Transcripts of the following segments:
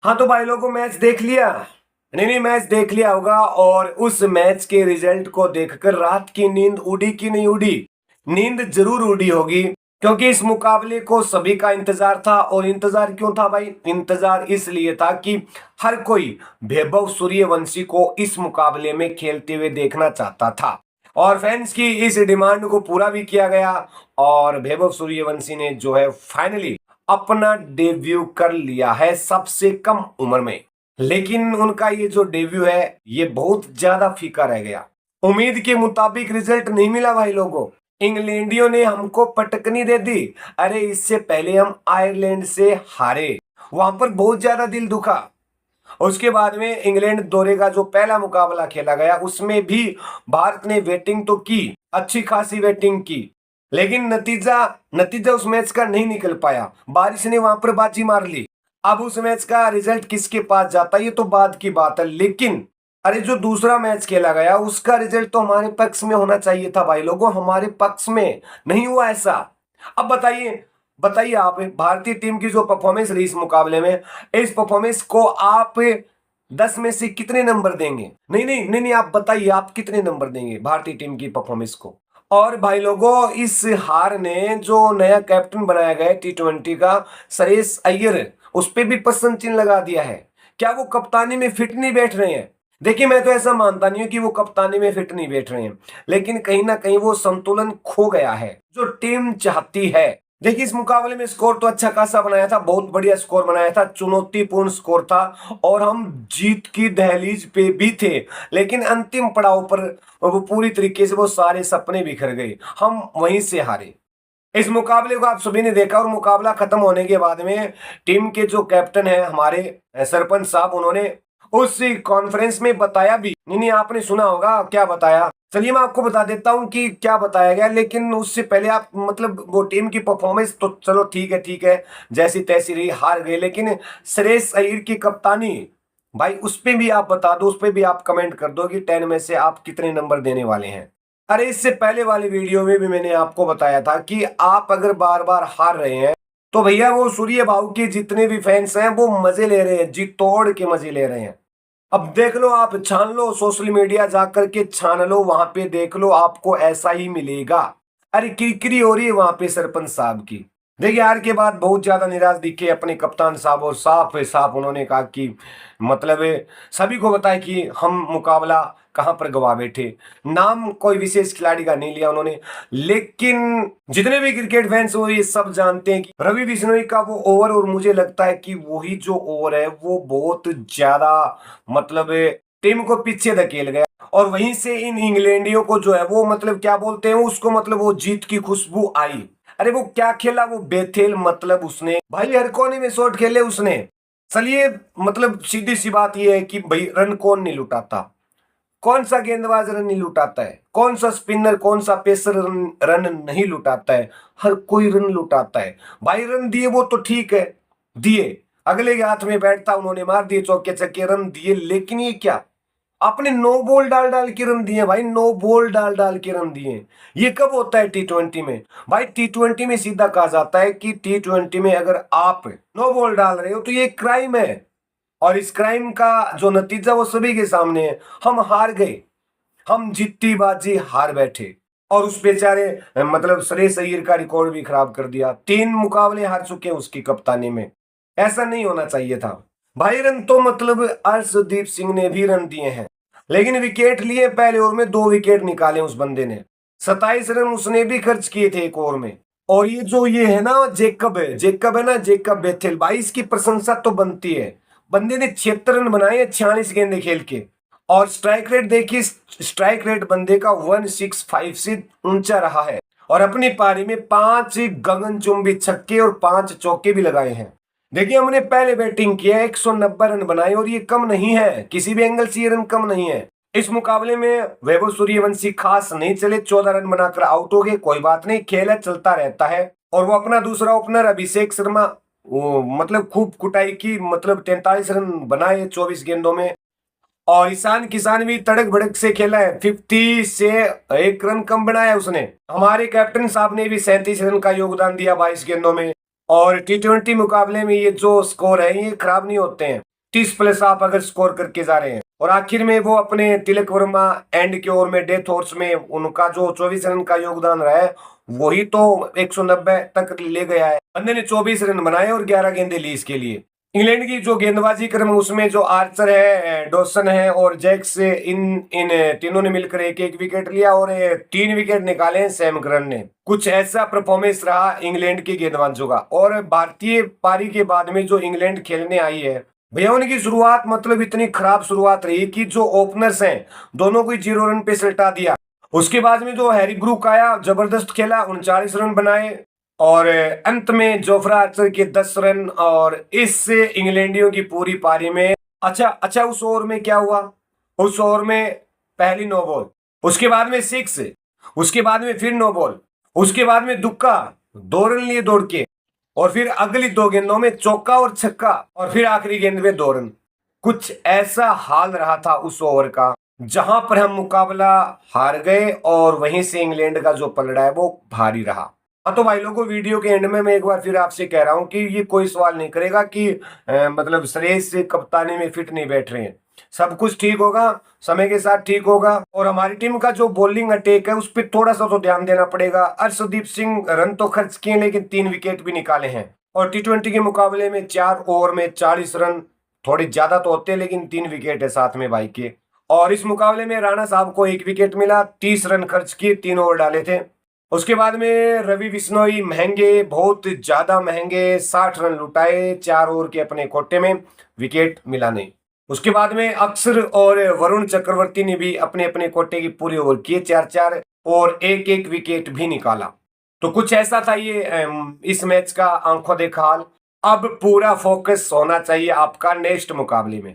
हाँ तो भाई लोगों मैच देख लिया? नहीं नहीं, मैच देख लिया होगा। और उस मैच के रिजल्ट को देखकर रात की नींद उड़ी कि नहीं उड़ी? नींद जरूर उड़ी होगी, क्योंकि इस मुकाबले को सभी का इंतजार था। और इंतजार क्यों था भाई? इंतजार इसलिए था कि हर कोई वैभव सूर्यवंशी को इस मुकाबले में खेलते हुए देखना चाहता था, और फैंस की इस डिमांड को पूरा भी किया गया। और वैभव सूर्यवंशी ने जो है फाइनली अपना डेब्यू कर लिया है सबसे कम उम्र में। लेकिन उनका ये जो डेब्यू है ये बहुत ज्यादा फीका रह गया। उम्मीद के मुताबिक रिजल्ट नहीं मिला भाई लोगों। इंग्लैंडियों ने हमको पटकनी दे दी। अरे इससे पहले हम आयरलैंड से हारे, वहां पर बहुत ज्यादा दिल दुखा। उसके बाद में इंग्लैंड दौरे का जो पहला मुकाबला खेला गया उसमें भी भारत ने बैटिंग तो की, अच्छी खासी बैटिंग की, लेकिन नतीजा नतीजा उस मैच का नहीं निकल पाया। बारिश ने वहां पर बाजी मार ली। अब उस मैच का रिजल्ट किसके पास जाता है ये तो बाद की बात है, लेकिन अरे जो दूसरा मैच खेला गया उसका रिजल्ट तो हमारे पक्ष में होना चाहिए था भाई लोगों, हमारे पक्ष में नहीं हुआ ऐसा। अब बताइए बताइए आप भारतीय टीम की जो परफॉर्मेंस रही इस मुकाबले में, इस परफॉर्मेंस को आप 10 में से कितने नंबर देंगे? नहीं नहीं नहीं नहीं, आप बताइए आप कितने नंबर देंगे भारतीय टीम की परफॉर्मेंस को? और भाई लोगों इस हार ने जो नया कैप्टन बनाया गया T20 का, श्रेयस अय्यर, उस पर भी प्रश्न चिन्ह लगा दिया है। क्या वो कप्तानी में फिट नहीं बैठ रहे हैं? देखिए मैं तो ऐसा मानता नहीं हूं कि वो कप्तानी में फिट नहीं बैठ रहे हैं, लेकिन कहीं ना कहीं वो संतुलन खो गया है जो टीम चाहती है। देखिए इस मुकाबले में स्कोर तो अच्छा खासा बनाया था, बहुत बढ़िया स्कोर बनाया था, चुनौतीपूर्ण स्कोर था, और हम जीत की दहलीज पे भी थे। लेकिन अंतिम पड़ाव पर वो पूरी तरीके से वो सारे सपने बिखर गए, हम वहीं से हारे। इस मुकाबले को आप सभी ने देखा, और मुकाबला खत्म होने के बाद में टीम के जो कैप्टन है हमारे सरपंच साहब, उन्होंने उस कॉन्फ्रेंस में बताया भी। नहीं नहीं, आपने सुना होगा क्या बताया। चलिए मैं आपको बता देता हूं कि क्या बताया गया, लेकिन उससे पहले आप मतलब वो टीम की परफॉर्मेंस तो चलो ठीक है, जैसी तैसी रही, हार गए, लेकिन श्रेयस अय्यर की कप्तानी भाई उस पे भी आप बता दो, उस पे भी आप कमेंट कर दो कि 10 में से आप कितने नंबर देने वाले हैं। अरे इससे पहले वाली वीडियो में भी मैंने आपको बताया था कि आप अगर बार बार हार रहे हैं तो भैया वो सूर्य भाव के जितने भी फैंस हैं वो मजे ले रहे हैं, जी तोड़ के मजे ले रहे हैं। अब देख लो, आप छान लो, सोशल मीडिया जाकर के छान लो, वहां पे देख लो, आपको ऐसा ही मिलेगा। अरे किरकिरी हो रही है वहां पे सरपंच साहब की। देखिए हार के बाद बहुत ज्यादा निराश दिखे अपने कप्तान साहब, और साफ साफ उन्होंने कहा कि मतलब सभी को बताया कि हम मुकाबला कहां पर गवा बैठे। नाम कोई विशेष खिलाड़ी का नहीं लिया उन्होंने, लेकिन जितने भी क्रिकेट फैंस हो ये सब जानते हैं कि रवि बिश्नोई का वो ओवर, और मुझे लगता है कि वही जो ओवर है वो बहुत ज्यादा मतलब टीम को पीछे धकेल गया। और वहीं से इन इंग्लैंडियों को जो है वो मतलब क्या बोलते हैं उसको, मतलब वो जीत की खुशबू आई। अरे वो क्या खेला वो बेथेल, मतलब उसने भाई हर कोने में शॉट खेले उसने। चलिए मतलब सीधी सी बात ये है कि भाई रन कौन नहीं लुटाता? कौन सा गेंदबाज रन नहीं लुटाता है? कौन सा स्पिनर, कौन सा पेसर रन नहीं लुटाता है? हर कोई रन लुटाता है भाई। रन दिए वो तो ठीक है, दिए, अगले के हाथ में बैठता, उन्होंने मार दिए चौके छक्के, रन दिए, लेकिन ये क्या आपने नो बॉल डाल डाल के रन दिए भाई, नो बॉल डाल डाल के रन दिए। ये कब होता है T20 में? भाई T20 में सीधा कहा जाता है कि T20 में अगर आप नो बॉल डाल रहे हो तो ये क्राइम है, और इस क्राइम का जो नतीजा वो सभी के सामने है। हम हार गए, हम जीती बाजी हार बैठे, और उस बेचारे मतलब श्रेयस अय्यर का रिकॉर्ड भी खराब कर दिया। 3 मुकाबले हार चुके हैं उसकी कप्तानी में, ऐसा नहीं होना चाहिए था भाई। रन तो मतलब अर्शदीप सिंह ने भी रन दिए हैं, लेकिन विकेट लिए पहले ओवर में, 2 विकेट निकाले उस बंदे ने, 27 रन उसने भी खर्च किए थे एक ओवर में। और ये जो ये है ना जेकब है ना, जेकब बेथेल, भाई इसकी प्रशंसा तो बनती है। बंदे ने 76 रन बनाए 46 गेंदे खेल के, और स्ट्राइक रेट देखिए, स्ट्राइक रेट बंदे का 165 से ऊंचा रहा है, और अपनी पारी में 5 गगनचुंबी छक्के और 5 चौके भी लगाए हैं। देखिए हमने पहले बैटिंग किया, 190 रन बनाए, और ये कम नहीं है, किसी भी एंगल से ये रन कम नहीं है। इस मुकाबले में वैभव सूर्यवंशी खास नहीं चले, 14 रन बनाकर आउट हो गए, कोई बात नहीं, खेल है, चलता रहता है। और वो अपना दूसरा ओपनर अभिषेक शर्मा, वो मतलब खूब कुटाई की, मतलब 43 रन बनाए 24 गेंदों में। और ईशान किसान भी तड़क भड़क से खेला है, 50 से 1 रन कम बनाया उसने। हमारे कैप्टन साहब ने भी 37 रन का योगदान दिया 22 गेंदों में। और T20 मुकाबले में ये जो स्कोर है ये खराब नहीं होते हैं। 30+ आप अगर स्कोर करके जा रहे हैं और आखिर में वो अपने तिलक वर्मा एंड के ओवर में डेथ ओवर्स में उनका जो 24 रन का योगदान रहा है वही तो 190 तक ले गया है। बंदे ने 24 रन बनाए और 11 गेंदें ली इसके लिए। इंग्लैंड की जो गेंदबाजी क्रम उसमें जो आर्चर है, डॉसन है और जैक्स, इन इन तीनों ने मिलकर एक एक विकेट लिया और 3 विकेट निकाले सैम करन ने। कुछ ऐसा परफॉर्मेंस रहा इंग्लैंड के गेंदबाजों का। और भारतीय पारी के बाद में जो इंग्लैंड खेलने आई है भैया, उनकी शुरुआत मतलब इतनी खराब शुरुआत रही कि जो ओपनर्स हैं दोनों को 0 रन पे सल्टा दिया। उसके बाद में जो हैरी ब्रूक आया, जबरदस्त खेला, 39 रन बनाए और अंत में जोफ्रा आर्चर के 10 रन। और इससे इंग्लैंडियों की पूरी पारी में अच्छा उस ओवर में क्या हुआ, उस ओवर में पहली नो बॉल, उसके बाद में 6, उसके बाद में फिर नो बॉल, उसके बाद में दुक्का, 2 रन लिए दौड़ के, और फिर अगली 2 गेंदों में चौका और छक्का, और फिर आखिरी गेंद में 2 रन। कुछ ऐसा हाल रहा था उस ओवर का जहां पर हम मुकाबला हार गए और वहीं से इंग्लैंड का जो पलड़ा है वो भारी रहा। हाँ तो भाई लोगों, वीडियो के एंड में मैं एक बार फिर आपसे कह रहा हूं कि ये कोई सवाल नहीं करेगा कि मतलब श्रेयस से कप्तानी में फिट नहीं बैठ रहे हैं। सब कुछ ठीक होगा, समय के साथ ठीक होगा। और हमारी टीम का जो बॉलिंग अटैक है उस पर थोड़ा सा तो ध्यान देना पड़ेगा। अर्शदीप सिंह रन तो खर्च किए लेकिन 3 विकेट भी निकाले हैं। और T20 के मुकाबले में 4 ओवर में 40 रन थोड़े ज्यादा तो होते हैं लेकिन 3 विकेट है साथ में भाई के। और इस मुकाबले में राणा साहब को 1 विकेट मिला, 30 रन खर्च किए, 3 ओवर डाले थे। उसके बाद में रवि बिश्नोई महंगे, बहुत ज्यादा महंगे, 60 रन लुटाए 4 ओवर के अपने कोटे में, विकेट मिला नहीं। उसके बाद में अक्षर और वरुण चक्रवर्ती ने भी अपने अपने कोटे की पूरी ओवर किए 4-4 और 1-1 विकेट भी निकाला। तो कुछ ऐसा था ये इस मैच का आंखों देखा हाल। अब पूरा फोकस होना चाहिए आपका नेक्स्ट मुकाबले में।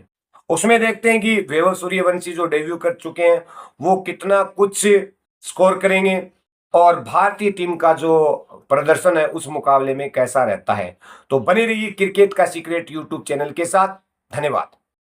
उसमें देखते हैं कि वैभव सूर्यवंशी जो डेब्यू कर चुके हैं वो कितना कुछ स्कोर करेंगे और भारतीय टीम का जो प्रदर्शन है उस मुकाबले में कैसा रहता है। तो बने रहिए क्रिकेट का सीक्रेट यूट्यूब चैनल के साथ। धन्यवाद।